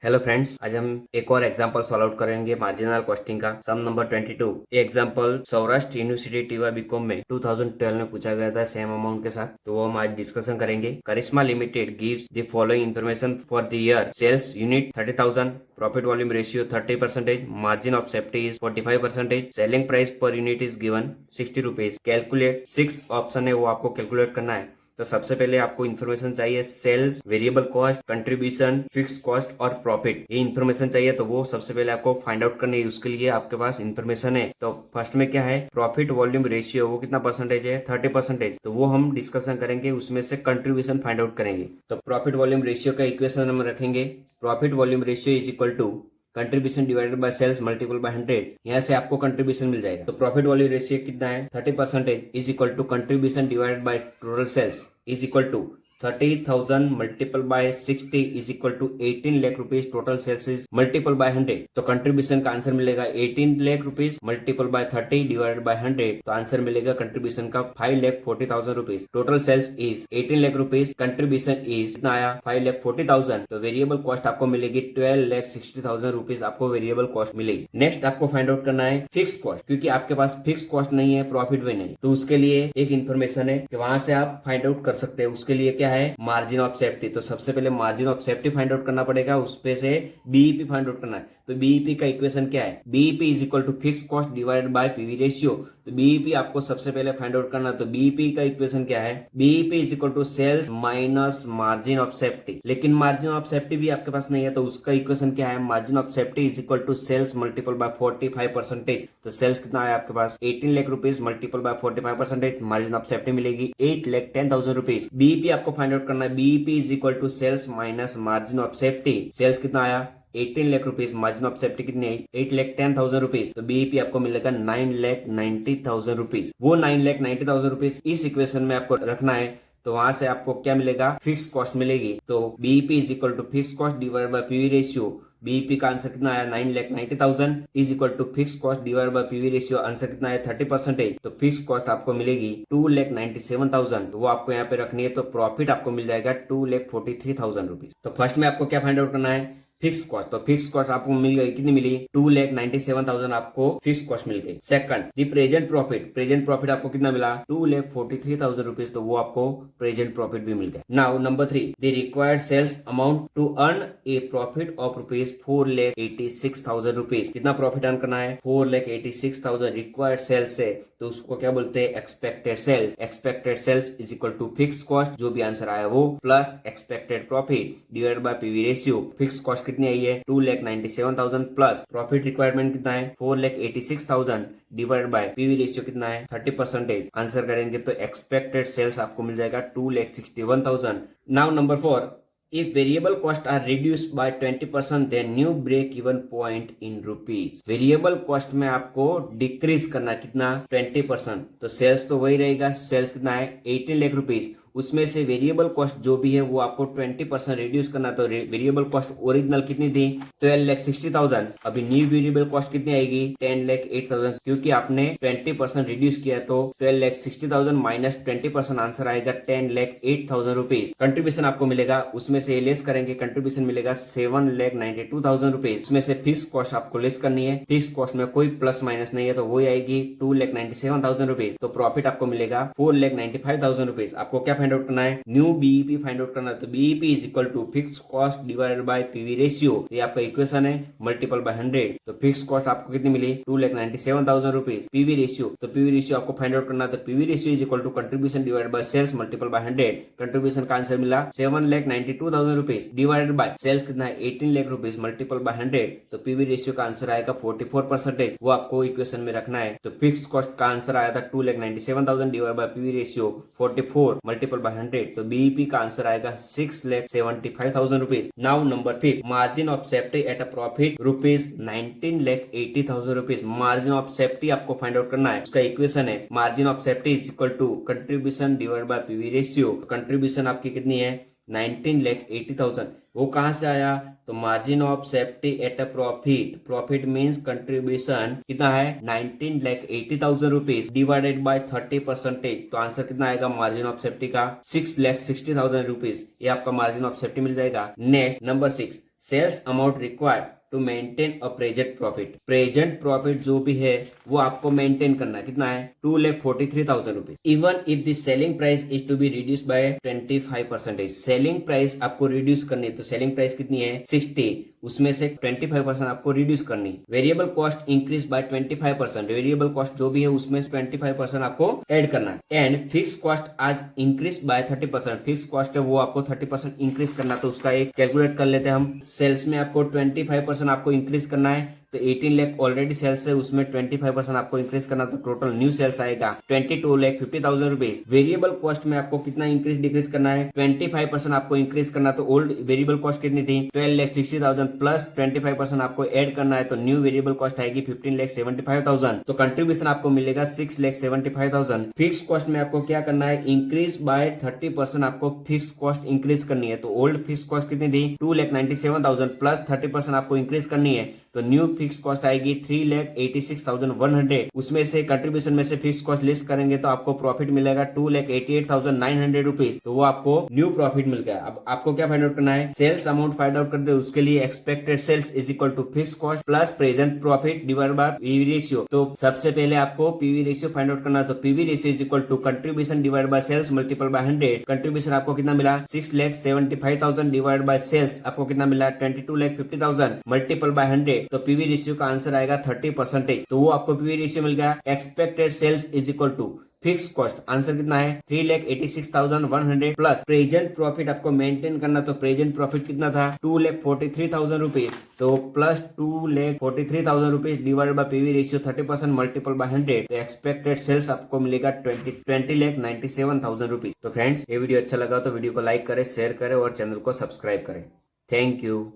Hello friends, आज हम एक और एग्जांपल सॉल्व आउट करेंगे मार्जिनल कॉस्टिंग का सम नंबर 22। ये एग्जांपल सौराष्ट्र यूनिवर्सिटी टीवा बीकॉम में 2012 में पूछा गया था सेम अमाउंट के साथ, तो वो हम आज डिस्कशन करेंगे। Karishma Limited gives the following information for the year: sales unit 30,000, profit volume ratio 30%, margin of safety is 45%, selling price per unit is given 60 rupees. Calculate 6 option है, वो आपको कैलकुलेट करना है। तो सबसे पहले आपको इन्फॉर्मेशन चाहिए sales, variable cost, contribution, fix cost और प्रॉफिट। ये इन्फॉर्मेशन चाहिए, तो वो सबसे पहले आपको फाइंड आउट करनी है। उसके लिए आपके पास इन्फॉर्मेशन है। तो फर्स्ट में क्या है, प्रॉफिट वॉल्यूम रेशियो, वो कितना परसेंटेज है, 30%। तो वो हम डिस्कशन करेंगे, उसमें से कंट्रीब्यूशन फाइंड आउट करेंगे। तो प्रॉफिट वॉल्यूम रेशियो का इक्वेशन हम रखेंगे। Profit volume ratio is equal to contribution divided by sales multiple by 100। यहाँ से आपको कंट्रीब्यूशन मिल जाएगा। तो प्रॉफिट वॉल्यूम रेशियो कितना है, 30% is equal to contribution divided by total sales is equal to 30,000 multiple by 60 is equal to 18 lakh rupees. Total sales is multiple by 100। तो contribution का answer मिलेगा 18 lakh rupees multiple by 30 divided by 100। तो answer मिलेगा contribution का 5,40,000 rupees. Total sales is 18 lakh rupees, contribution is कितना आया, 5,40,000। तो variable cost आपको मिलेगी 12,60,000 रुपीज, आपको वेरिएबल कॉस्ट मिलेगी। नेक्स्ट आपको फाइंड आउट करना है फिक्स कॉस्ट, क्योंकि आपके पास फिक्स कॉस्ट नहीं है, प्रॉफिट भी नहीं। तो उसके लिए एक इन्फॉर्मेशन है कि वहां से आप फाइंड आउट कर सकते हैं। उसके लिए क्या है, मार्जिन ऑफ सेफ्टी। तो सबसे पहले margin of safety find out करना पड़ेगा, उस पे से बीईपी फाइंड आउट करना है। तो बीईपी का इक्वेशन क्या है, BEP is equal to fix cost divided by PV ratio. तो बीईपी आपको सबसे पहले फाइंड आउट करना। तो बीईपी का इक्वेशन क्या है, BEP is equal to sales minus margin of safety. लेकिन मार्जिन ऑफ सेफ्टी भी आपके पास नहीं है, तो उसका इक्वेशन क्या है, margin of safety is equal to sales multiple by 45%। तो सेल्स कितना है आपके पास, 18 lakh rupees multiple by 45%। Margin of safety मिलेगी 8,10,000 रुपीज। बीईपी आपको फाइंड आउट करना है, BEP is equal to sales minus margin of safety. Sales कितना आया, 18 lakh rupees, margin of safety कितनी है, 8,10,000 रुपीज। तो बीईपी आपको मिलेगा 9,90,000 रुपीज। वो 9,90,000 रुपीज इस इक्वेशन में आपको रखना है। तो वहां से आपको क्या मिलेगा, फिक्स कॉस्ट मिलेगी। तो BEP is equal to fix cost divide by PV ratio. BEP का आंसर कितना आया, 9,90,000 is equal to fix cost divide by PV ratio. Answer कितना है, 30%। तो फिक्स कॉस्ट आपको मिलेगी 2,97,000। वो आपको यहाँ पे रखनी है। तो प्रॉफिट आपको मिल जाएगा 2,43,000 रुपीज। तो फर्स्ट में आपको क्या फाइंड आउट करना है, फिक्स कॉस्ट। तो फिक्स कॉस्ट आपको मिल गई, कितनी मिली, 2,97,000 आपको फिक्स कॉस्ट मिल गई। Second, the present profit. Present profit आपको कितना मिला, 2,43,000 रुपीज। तो वो आपको प्रेजेंट प्रॉफिट भी मिल गया। Now number 3, the required sales amount to earn a profit of rupees 4,86,000 rupees. कितना प्रॉफिट अर्न करना है, 4,86,000 रिक्वायर्ड सेल्स है। तो उसको क्या बोलते हैं, expected sales. Expected sales is equal to fix cost, जो भी आंसर आया वो, plus expected profit divide by PV ratio. Fix cost कितनी आई है, 2,97,000 प्लस प्रॉफिट रिक्वायरमेंट कितना है, 4,86,000 डिवाइड बाय पीवी रेशियो कितना है, 30%। आंसर करेंगे तो एक्सपेक्टेड सेल्स आपको मिल जाएगा 2,61,000। Now number 4, if variable cost are reduced by 20%, then new break even point in rupees। Variable cost में आपको डिक्रीज करना कितना, 20%। तो सेल्स तो वही रहेगा, सेल्स कितना है, 18 लाख रुपीज। उसमें से वेरिएबल कॉस्ट जो भी है वो आपको 20% रिड्यूस करना। तो वेरिएबल कॉस्ट ओरिजिनल कितनी थी, 12,60,000। अभी न्यू वेरिएबल कॉस्ट कितनी आएगी, 10,08,000, क्योंकि आपने 20% रिड्यूस किया। तो 12,60,000 माइनस 20% आंसर आएगा 10,08,000 रुपीज। कंट्रीब्यूशन आपको मिलेगा, उसमें से लेस करेंगे, कंट्रीब्यूशन मिलेगा 7,92,000 रुपीज। उसमें से फिक्स कॉस्ट आपको लेस करनी है। फिक्स कॉस्ट में कोई प्लस माइनस नहीं है, तो वही आएगी 2,97,000 रुपीज। तो प्रॉफिट आपको मिलेगा 4,95,000 रुपीज। आपको क्या फाइंड आउट करना है, न्यू बीईपी फाइंड आउट करना है। तो BEP is equal to fix cost divided by PV ratio. ये आपका इक्वेशन है, मल्टीपल बाय 100। तो फिक्स कॉस्ट आपको कितनी मिली, 2,97,000 रुपीज। पीवी रेशियो, तो पीवी रेशियो आपको फाइंड आउट करना है। तो PV ratio is equal to contribution divided by sales multiple by 100। Contribution का आंसर मिला 7,92,000 रुपीज डिवाइडेड बाय सेल्स कितना है, 18 लाख रुपीज मल्टीपल बाय 100। तो पीवी रेशियो का आंसर आएगा 44%। वो आपको इक्वेशन में रखना है। तो फिक्स कॉस्ट का आंसर आया था 2,97,000 divide by PV ratio 44 multiple by 100। तो बीईपी का आंसर आएगा 6,75,000 rupees. Now number 5, margin of safety at a profit rupees 19,80,000 rupees. Margin of safety आपको फाइंड आउट करना है। उसका इक्वेशन है, margin of safety is equal to contribution divide by PV ratio. Contribution आपकी कितनी है, 19,80,000। वो कहां से आया, तो margin of safety at a profit. Profit means contribution कितना है, 19,80,000 रुपीज डिवाइडेड बाय 30%। तो आंसर कितना आएगा मार्जिन ऑफ सेफ्टी का, 6,60,000 रुपीज। ये आपका मार्जिन ऑफ सेफ्टी मिल जाएगा। Next number 6, sales amount required to maintain a present profit. Present profit जो भी है वो आपको मेंटेन करना है, कितना है 2,43,000 rupees. Even if the selling price is to be reduce by 25%। Selling price आपको रिड्यूस करनी है, तो सेलिंग प्राइस कितनी है 60, उसमें से 25% आपको रिड्यूस करनी। Variable cost increase by 25%, variable cost जो भी है उसमें से 25% आपको ऐड करना है। एंड फिक्स कॉस्ट आज इंक्रीज बाय 30%, फिक्स कॉस्ट है वो आपको 30% इंक्रीज करना, तो उसका एक कैलकुलेट कर लेते हैं हम। सेल्स में आपको 25% आपको इंक्रीज करना है, तो 18 लाख ऑलरेडी सेल्स है, उसमें 25% आपको इंक्रीज करना, तो टोटल न्यू सेल्स आएगा 22,50,000 रुपीज। वेरिएबल कॉस्ट में आपको कितना इंक्रीज डिक्रीज करना है 25% आपको इंक्रीज करना, तो ओल्ड वेरिएबल कॉस्ट कितनी थी 12,60,000 प्लस 25% आपको ऐड करना है, तो न्यू वेरिएबल कॉस्ट आएगी 15,75,000। तो कंट्रीब्यूशन आपको मिलेगा 6,75,000। फिक्स कॉस्ट में आपको क्या करना है इंक्रीज बाय 30% आपको फिक्स कॉस्ट इंक्रीज करनी है, तो ओल्ड फिक्स कॉस्ट कितनी थी 2,97,000 प्लस 30% आपको इंक्रीज करनी है, तो न्यू फिक्स कॉस्ट आएगी 3,86,100। उसमें से कंट्रीब्यूशन में से फिक्स कॉस्ट लिस्ट करेंगे तो आपको प्रॉफिट मिलेगा 2,88,900 रुपीज, तो वो आपको न्यू प्रॉफिट मिल गया। अब आपको क्या फाइंड आउट करना है सेल्स अमाउंट फाइंड आउट कर दे, उसके लिए expected sales is equal to fix cost plus present profit divide by PV ratio. तो सबसे पहले आपको पीवी रेशियो फाइंड आउट करना है, तो PV ratio is equal to contribution divide by sales multiple by 100। Contribution आपको कितना मिला 6,75,000 डिवाइड बाय सेल्स आपको कितना मिला 22,50,000 मल्टीपल बाय 100, तो पीवी रेशियो का आंसर आएगा 30%, तो वो आपको पीवी रेशियो मिल गया। Expected sales is equal to fix cost, answer कितना है 3,86,100 प्लस प्रेजेंट प्रॉफिट आपको मेंटेन करना, तो प्रेजेंट प्रॉफिट कितना था 2,43,000 रुपीज, तो plus 2,43,000 rupees divide by PV ratio 30% multiple by 100, तो एक्सपेक्टेड सेल्स आपको मिलेगा 20,97,000 रुपीज। तो फ्रेंड्स ये वीडियो अच्छा लगा तो वीडियो को लाइक करें, शेयर करें और चैनल को सब्सक्राइब करें। Thank you.